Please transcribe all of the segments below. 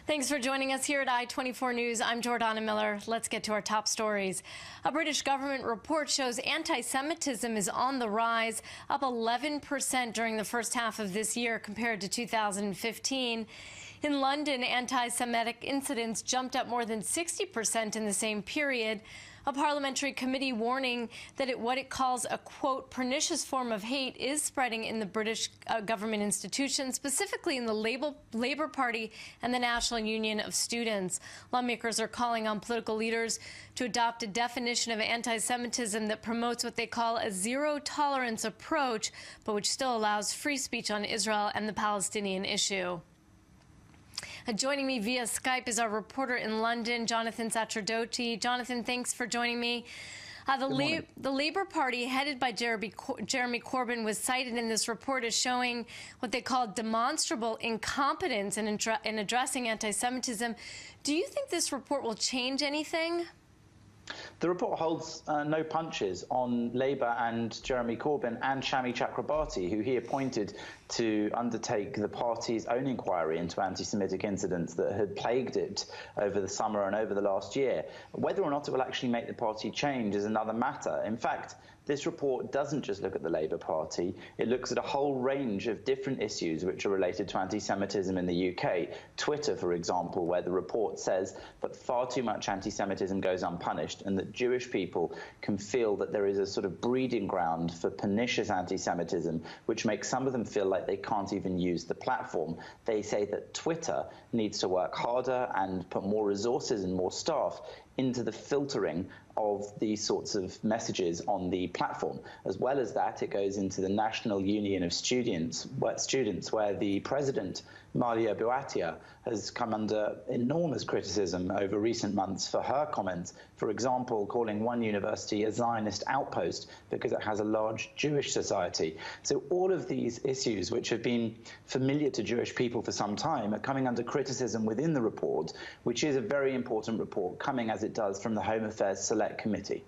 Thanks for joining us here at I-24 News. I'm Jordana Miller. Let's get to our top stories. A British government report shows anti-Semitism is on the rise, up 11% during the first half of this year compared to 2015. In London, anti-Semitic incidents jumped up more than 60% in the same period. A parliamentary committee warning that what it calls a, quote, pernicious form of hate is spreading in the British government institutions, specifically in the Labour Party and the National Union of Students. Lawmakers are calling on political leaders to adopt a definition of anti-Semitism that promotes what they call a zero-tolerance approach, but which still allows free speech on Israel and the Palestinian issue. Joining me via Skype is our reporter in London, Jonathan Sacerdoti. Jonathan, thanks for joining me. The Labour Party, headed by Jeremy Corbyn, was cited in this report as showing what they call demonstrable incompetence in addressing anti-Semitism. Do you think this report will change anything? The report holds no punches on Labour and Jeremy Corbyn and Shami Chakrabarti, who he appointed to undertake the party's own inquiry into anti-Semitic incidents that had plagued it over the summer and over the last year. Whether or not it will actually make the party change is another matter. In fact, this report doesn't just look at the Labour Party. It looks at a whole range of different issues which are related to anti-Semitism in the UK. Twitter, for example, where the report says that far too much anti-Semitism goes unpunished and that Jewish people can feel that there is a sort of breeding ground for pernicious anti-Semitism, which makes some of them feel like they can't even use the platform. They say that Twitter needs to work harder and put more resources and more staff into the filtering of these sorts of messages on the platform. As well as that, it goes into the National Union of Students, where the president, Malia Buatia, has come under enormous criticism over recent months for her comments, for example, calling one university a Zionist outpost because it has a large Jewish society. So all of these issues, which have been familiar to Jewish people for some time, are coming under criticism within the report, which is a very important report, coming as it does from the Home Affairs Select Committee.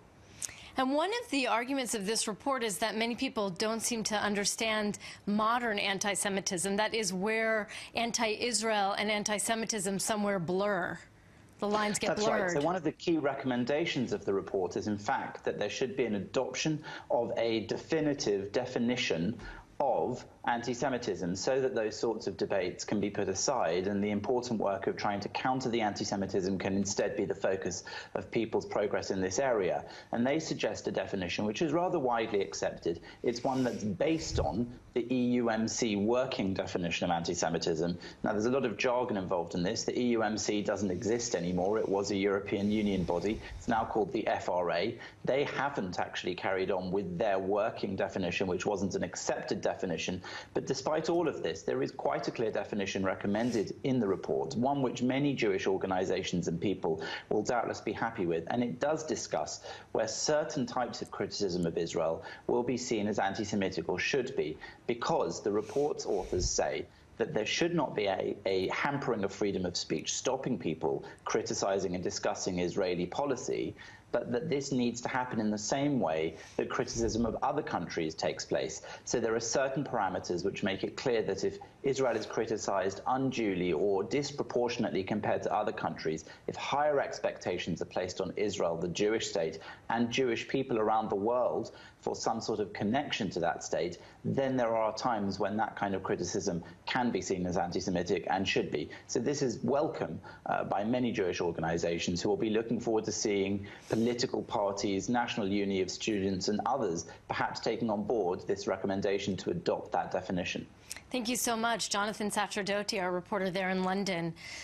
And one of the arguments of this report is that many people don't seem to understand modern anti-Semitism. That is where anti-Israel and anti-Semitism somewhere blur. The lines get blurred. That's right. So one of the key recommendations of the report is, in fact, that there should be an adoption of a definitive definition of anti-Semitism so that those sorts of debates can be put aside and the important work of trying to counter the anti-Semitism can instead be the focus of people's progress in this area. And they suggest a definition which is rather widely accepted. It's one that's based on the EUMC working definition of anti-Semitism. Now, there's a lot of jargon involved in this. The EUMC doesn't exist anymore. It was a European Union body. It's now called the FRA. They haven't actually carried on with their working definition, which wasn't an accepted definition. But despite all of this, there is quite a clear definition recommended in the report, one which many Jewish organizations and people will doubtless be happy with. And it does discuss where certain types of criticism of Israel will be seen as anti-Semitic, or should be, because the report's authors say that there should not be a hampering of freedom of speech, stopping people criticizing and discussing Israeli policy, but that this needs to happen in the same way that criticism of other countries takes place. So there are certain parameters which make it clear that if Israel is criticized unduly or disproportionately compared to other countries, if higher expectations are placed on Israel, the Jewish state, and Jewish people around the world for some sort of connection to that state, then there are times when that kind of criticism can be seen as anti-Semitic and should be. So this is welcome by many Jewish organizations who will be looking forward to seeing political parties, National Union of Students and others perhaps taking on board this recommendation to adopt that definition. Thank you so much, Jonathan Sacerdoti, our reporter there in London.